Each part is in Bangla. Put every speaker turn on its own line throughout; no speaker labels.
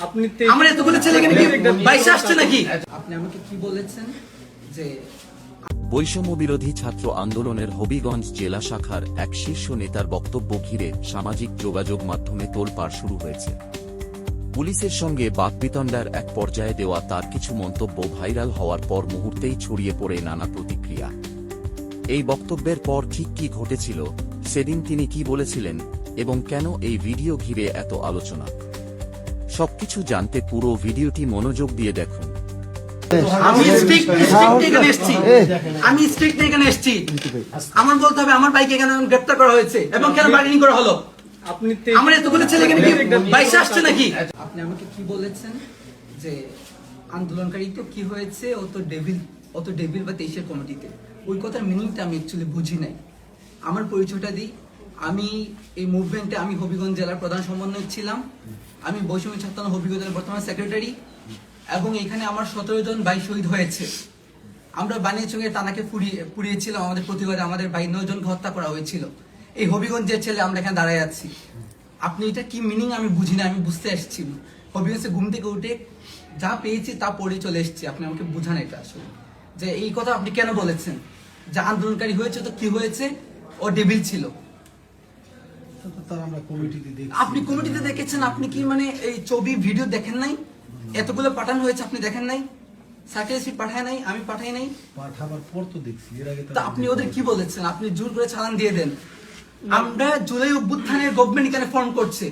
আপনি
আমার এতগুলো ছেলে এখানে কি বাইশে আসছে নাকি? আপনি আমাকে কি বলেছেন যে
বৈষম্য বিরোধী ছাত্র আন্দোলনের হবিগঞ্জ জেলা শাখার এক শীর্ষ নেতার বক্তব্য ঘিরে সামাজিক যোগাযোগ মাধ্যমে তোলপাড় শুরু হয়েছে। পুলিশের সঙ্গে বাকবিতণ্ডার এক পর্যায়ে দেওয়া তার কিছু মন্তব্য ভাইরাল হওয়ার পর মুহূর্তেই ছড়িয়ে পড়ে নানা প্রতিক্রিয়া। এই বক্তব্যের পর ঠিক কি ঘটেছিল, সেদিন তিনি কি বলেছিলেন এবং কেন এই ভিডিও ঘিরে এত আলোচনা, সবকিছু জানতে পুরো ভিডিওটি মনোযোগ দিয়ে দেখুন।
আমি স্ট্রিক্ট এখানে এসেছি, আমি স্ট্রিক্ট এখানে এসেছি। আমার বলতে হবে আমার বাইকে কেন গ্রেফতার করা হয়েছে এবং কেন বার্গেনিং করা হলো?
আপনি
আমার এতগুলো ছেলে এখানে কি বাইশে আসছে নাকি? আপনি আমাকে কি বলেছেন যে আন্দোলনকারী তো কি হয়েছে, ও তো ডেভিল বা 23-এর কমিটিতে। ওই কথার মিনিংটা আমি অ্যাকচুয়ালি বুঝি নাই। আমার পরিচয়টা দিই, আমি এই মুভমেন্টে আমি হবিগঞ্জ জেলার প্রধান সমন্বয়ক ছিলাম। আমি বৈষম্য ছাত্র হবিগঞ্জ জেলার বর্তমান সেক্রেটারি এবং এখানে আমার 17 জন ভাই শহীদ হয়েছে। আমরা বানিয়াচঙ্গে টানাকে পুড়িয়েছিলাম, আমাদের প্রতিবাদে আমাদের ভাই 9 জনকে হত্যা করা হয়েছিল। এই হবিগঞ্জের ছেলে আমরা এখানে দাঁড়ায় আছি। আপনি এটা কি মিনিং আমি বুঝি না, আমি বুঝতে আসছি। হবিগঞ্জে ঘুম থেকে উঠে যা পেয়েছি তা পড়ে চলে এসেছি। আপনি আমাকে বুঝান এটা আসলে যে এই কথা আপনি কেন বলেছেন যে আন্দোলনকারী হয়েছে তো কি হয়েছে, ও ডেভিল ছিল। আপনি কমিটিতে দেখেছেন, আপনি কি মানে এই ছবি ভিডিও দেখেন নাই? এতগুলো পাঠানো হয়েছে আপনি দেখেন নাই? সার্কেল পাঠায় নাই, আমি পাঠাই নাই,
পাঠাবার পর তো দেখছি। এর আগে
তো আপনি ওদের কি বলেছেন? আপনি জোর করে চালান দিয়ে দেন। আমরা জুলাই অভ্যুত্থানের গভর্নমেন্ট এখানে ফর্ম করছে,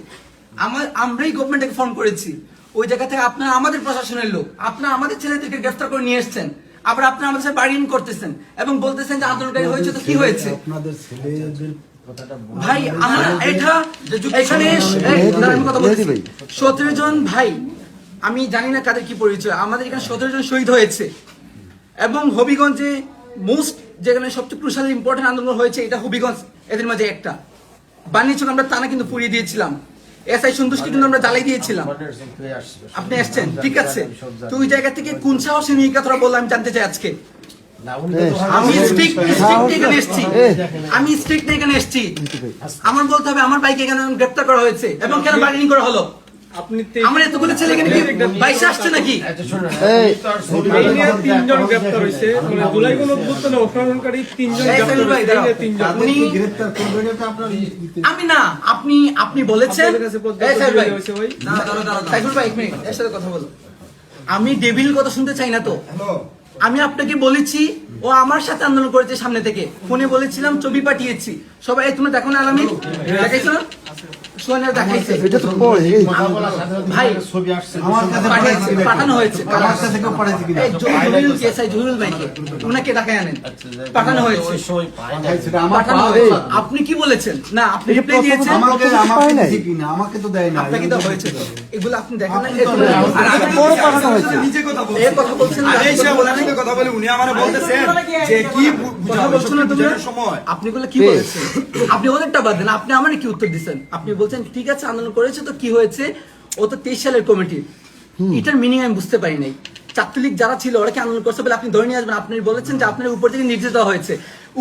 আমরাই গভর্নমেন্টকে ফর্ম করেছি। ওই জায়গা থেকে আপনারা আমাদের প্রশাসনের লোক, আপনারা আমাদের ছেলেদেরকে গ্রেফতার করে নিয়ে এসেছেন, আবার আপনারা আমাদের সাথে বার্গেনিং করতেছেন এবং বলতেছেন যে আন্দোলনকারী হয়েছে তো কি হয়েছে?
আপনাদের ছেলেদের
ভাই আমার এটা এখানে আমি কথা বলছি 17 জন ভাই, আমি জানি না কাদের কি পরিচয়, আমাদের এখানে 17 জন শহীদ হয়েছে এবং হবিগঞ্জে মোস্ট যেখানে সবচেয়ে ক্রুশাল ইম্পর্টেন্ট আন্দোলন হয়েছে এটা হবিগঞ্জ, এদের মাঝে একটা। বানিয়েছিল আমরা টানা কিন্তু পুড়িয়ে দিয়েছিলাম, এসআই সন্তুষ্টি কিন্তু আমরা জ্বালাই দিয়েছিলাম। আপনি আসছেন ঠিক আছে, তো ওই জায়গা থেকে কোন সাহসে নিয়ে কথাটা বললাম আমি জানতে চাই আজকে। আমি স্ট্রিক্ট এখানে এসেছি, আমি স্ট্রিক্ট এখানে এসেছি। আমার বলতে হবে আমার বাইকে কেন গ্রেফতার করা হয়েছে এবং কেন বার্গেনিং করা হলো?
আপনি
আমার এতগুলো ছেলে এখানে কি বাইশে আসছে নাকি?
তিনজন গ্রেফতার হয়েছে, মানে জুলাই অভ্যুত্থানে অংশগ্রহণকারী তিনজন
আমি না, আপনি বলেছেন এর সাথে কথা বলো। আমি ডেভিল কথা শুনতে চাই না তো। আমি আপনাকে বলেছি ও আমার সাথে আন্দোলন করেছে, সামনে থেকে ফোনে বলেছিলাম, ছবি পাঠিয়েছি সবাই। তোমরা দেখো না আলামিন, দেখাইছো না? পাঠানো হয়েছে, আপনি কি বলেছেন? না আপনি রিপ্লাই দিয়েছেন,
আমাকে তো দেয় না।
আপনাকে দেওয়া হয়েছে তো, এগুলো আপনি দেখেন না।
নিজে কথা বলছেন,
এই কথা বলছেন,
কথা বলে উনি আমারে বলতেছেন যে কি
কথা বলছেন না তুমি সময়। আপনি গুলো কি বলেছেন? আপনি ওদেরটা বাদ দেন, আপনি আমারে কি উত্তর দিচ্ছেন? আপনি বলছেন ঠিক আছে আন্দোলন করেছে তো কি হয়েছে, ও তো 23 সালের কমিটি। এটার মিনিং আমি বুঝতে পারি নাই। ছাত্রলীগ যারা ছিল ওরা কি আন্দোলন করছে বলে আপনি ধরে নিয়ে আসবেন? আপনি বলেছেন যে আপনার উপর থেকে নির্দেশ দেওয়া হয়েছে,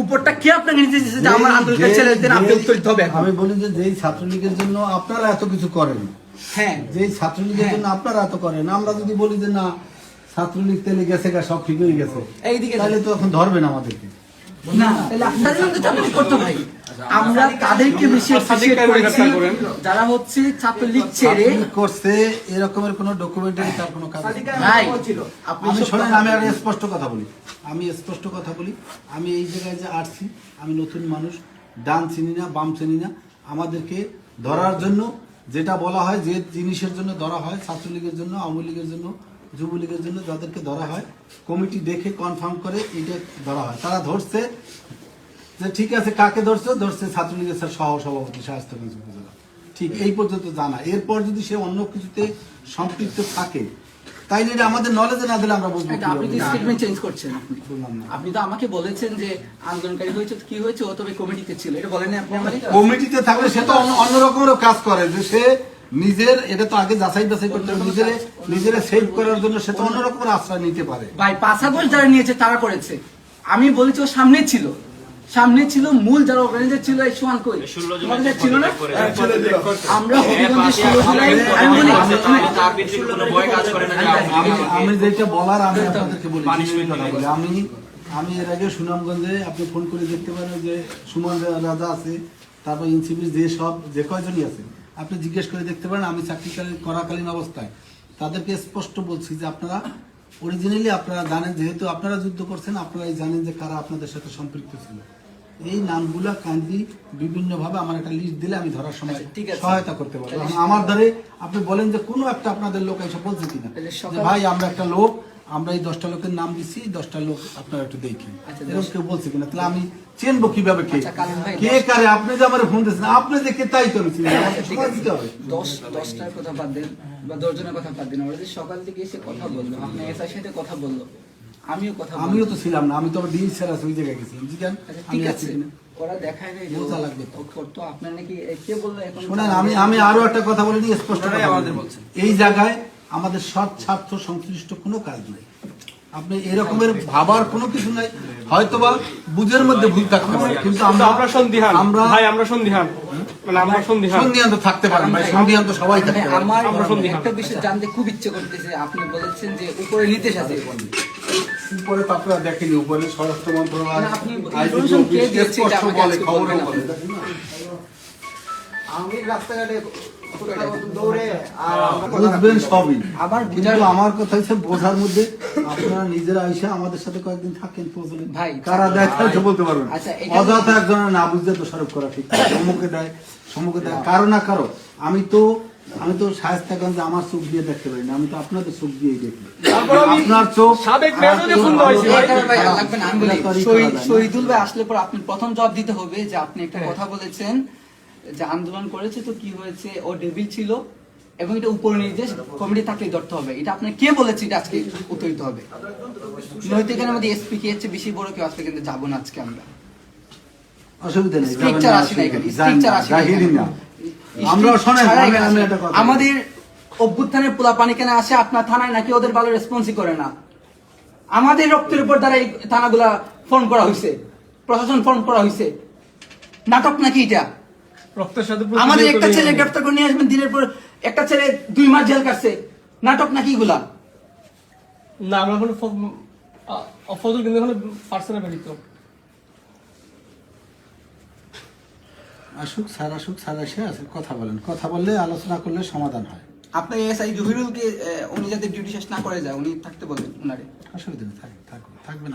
উপরটা কে আপনাকে নির্দেশ দিয়েছে যে আমার আন্দোলনকারী ছেলেদের আপনি উত্তর দিতে হবে?
আমি বলি যে যেই ছাত্রলীগের জন্য আপনারা এত কিছু করেন,
হ্যাঁ
যেই ছাত্রলীগের জন্য আপনারা এত করেন, আমরা যদি বলি যে না ছাত্রলীগ তেলে গেছে গা সব ঠিক হয়ে গেছে,
এইদিকে
তাহলে তো এখন ধরবেন আমাদেরকে
না, তাহলে আপনাদের মধ্যে চাকরি করতে ভাই। আমরা তাদেরকে বেশি অ্যাপ্রিশিয়েট করেছি যারা হচ্ছে ছাত্রলীগ ছেড়ে
করছে, এরকমের কোনো ডকুমেন্টারি তার কোনো কাজ
নাই।
আপনি শোনেন, আমি আর স্পষ্ট কথা বলি, আমি এই জায়গায় যে আসছি, আমি নতুন মানুষ, ডান চিনি না বাম চিনি না। আমাদেরকে ধরার জন্য যেটা বলা হয়, যে জিনিসের জন্য ধরা হয়, ছাত্রলীগের জন্য, আওয়ামী লীগের জন্য, যুবলীগের জন্য যাদেরকে ধরা হয়, কমিটি দেখে কনফার্ম করে এইটা ধরা হয়। তারা ধরছে যে ঠিক আছে, কাকে ধরছে ছাত্রলীগের সহ সভাপতি শায়েস্তাগঞ্জ উপজেলা, ঠিক এই পর্যন্ত জানা। এরপর যদি সে অন্য কিছুতে সম্পৃক্ত থাকে তাইলে এটা আমাদের নলেজে না দিলে আমরা বুঝবো।
আপনি কি স্টেটমেন্ট চেঞ্জ করছেন? আপনি তো আমাকে বলেছেন যে আন্দোলনকারী হয়েছে কি হয়েছে, ও তবে কমিটিতে ছিল, এটা বলেন আপনি আমাকে?
কমিটিতে থাকলে সে তো অন্য রকমেরও কাজ করে, যে সে নিজের, এটা তো আগে যাচাই বাছাই করতে হবে, নিজের সেভ করার জন্য সে তো অন্য রকমের আশ্রয় নিতে পারে।
ভাই 5 আগস্ট যারা নিয়েছে তারা করেছে, আমি বলেছি ও সামনে ছিল, সামনে ছিল মূল যারা অর্গানাইজার ছিল এই সোয়ান কই তোমাদের কাছে ছিল না? আমরা হবিগঞ্জের 16 জুলাই আমি বলি
আমি যেটা বলার আমি আপনাদেরকে বলি আমি এর আগে সুনামগঞ্জে আপনি ফোন করে দেখতে পারেন যে সুমন রাজা আছে, তারপর এনসিপির যে কয়জনই আছে আপনি জিজ্ঞেস করে দেখতে পারেন। আমি চাকরি করাকালীন অবস্থায় তাদেরকে স্পষ্ট বলছি যে আপনারা অরিজিনালি আপনারা জানেন, যেহেতু আপনারা যুদ্ধ করছেন আপনারাই জানেন যে কারা আপনাদের সাথে সম্পৃক্ত ছিল। এই নামগুলা কাইন্ডলি বিভিন্ন ভাবে আমার একটা লিস্ট দিলে আমি ধরার সময়
ঠিক আছে।
সহায়তা করতে পারবো। আমার ধরে আপনি বলেন যে কোনো একটা আপনাদের লোক এসে বলছে কিনা যে ভাই আমরা একটা লোক, আমরা এই 10টা লোকের নাম দিচ্ছি, 10টা লোক আপনারা একটু দেখেন, এরকম কেউ বলছে কিনা? তাহলে আমি চিনবো কিভাবে কে কে কারে? আপনি যে আমার ফোন দিচ্ছেন, আপনি যে কে তাই তো সময় দিতে হবে।
10টার কথা বাদ দেন বা 10 জনের কথা বাদ দেন, ওরা যে সকাল থেকে এসে কথা বললো, আপনি এসআই সাথে কথা বললো, আমিও
তো ছিলাম না, আমি তো আবার ডিএস স্যার আছে ওই জায়গায় গেছিলাম। জিজ্ঞান
ঠিক আছে, ওরা দেখায় নাই
মজা লাগবে
তো আপনার নাকি কে বললো এখন?
শুনেন, আমি আরো একটা কথা বলে নিই স্পষ্ট, আমাদের বলছেন এই জায়গায় আমাদের সৎ স্বার্থ সংশ্লিষ্ট কোনো কাজ নেই। আপনি এরকমের ভাবার কোনো কিছু নাই, হয়তোবা বুঝের মধ্যে ভুল থাকতে পারে, কিন্তু
আমরা সন্দিহান ভাই, আমরা সন্দিহান, মানে আমরা সন্দিহান
তো থাকতে পারেন ভাই, সন্দিহান তো সবাই থাকতে পারে।
আমার একটা বিষয় জানতে খুব ইচ্ছে করতেছে, আপনি বলেছেন যে উপরে নির্দেশ আছে,
উপরে তো আপনারা দেখেনি, উপরে স্বরাষ্ট্র মন্ত্রণালয়
আপনি
IGP
কে দিয়েছে এটা আমাকে
বলে,
আজকে
খবরও
বলবেন
বলে।
আমি রাস্তাঘাটে দৌড়ে
বুঝবেন সবই,
আবার
কিন্তু আমার কথা হচ্ছে বোঝার মধ্যে আপনারা নিজেরা আইসা আমাদের সাথে কয়েকদিন থাকেন,
ভাই,
কারা দেয় তো বলতে পারবেন।
আচ্ছা,
অযথা একজনের না বুঝতে দোষারোপ করা ঠিক না। সম্মুখে দেয় কারো না কারো। আমি তো শায়েস্তাগঞ্জে আমার চোখ দিয়ে দেখতে পারি না, আমি তো আপনাদের চোখ দিয়েই দেখি। আপনার চোখ
সাবেক মেয়রও ফোন হয়েছে
শহীদুল ভাই আসলে পর আপনি প্রথম জবাব দিতে হবে যে আপনি একটা কথা বলেছেন যে আন্দোলন করেছে তো কি হয়েছে, ও ডেভিল ছিল এবং এটা উপর নির্দেশ কমিটি থাকলেই ধরতে হবে। এটা আপনি কে বলেছে, এটা আজকে উত্তর দিতে হবে। নয়তো এখানে আমাদের এসপি কে হচ্ছে বেশি বড় কেউ আসলে কিন্তু যাবো না আজকে আমরা।
অসুবিধা নেই,
স্ট্রিকচার আসে না এখানে, স্ট্রিকচার আসে না।
আমরা শোনেন, আমি একটা কথা
আমাদের অভ্যুত্থানের পোলাপানি কেন আসে আপনার থানায়, নাকি ওদের ভালো রেসপন্সই করে না? আমাদের রক্তের উপর দ্বারা এই থানাগুলা ফর্ম করা হয়েছে, প্রশাসন ফর্ম করা হয়েছে। নাটক নাকি এটা?
রক্তের সাথে
আমাদের একটা ছেলে গ্রেফতার করে নিয়ে আসবেন, দিনের পর একটা ছেলে 2 মাস জেল কাটছে। নাটক নাকি এগুলা?
না, আমরা এখন ফজল কিন্তু এখন পার্সোনাল বেরিত
আসুক স্যার এসে আছে, কথা বলেন, কথা বললে আলোচনা করলে সমাধান হয়।
আপনার এসআই জহিরুলকে উনি যাতে ডিউটি শেষ না করে যায়, উনি থাকতে বলেন উনারে।
অসুবিধা নেই, থাকবেন।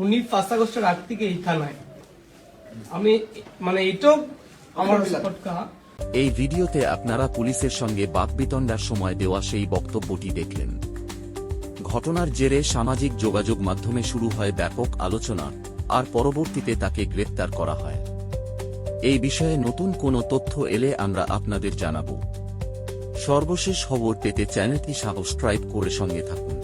উনি 5 আগস্টের আগ থেকে এই থানায়, আমি মানে এটাও আমার কথা।
এই ভিডিওতে আপনারা পুলিশের সঙ্গে বাকবিতণ্ডার সময় দেওয়া সেই বক্তব্যটি দেখলেন। ঘটনার জেরে সামাজিক যোগাযোগ মাধ্যমে শুরু হয় ব্যাপক আলোচনা, আর পরবর্তীতে তাকে গ্রেপ্তার করা হয়। এই বিষয়ে নতুন কোনো তথ্য এলে আমরা আপনাদের জানাব। সর্বশেষ খবর পেতে চ্যানেলটি সাবস্ক্রাইব করে সঙ্গে থাকুন।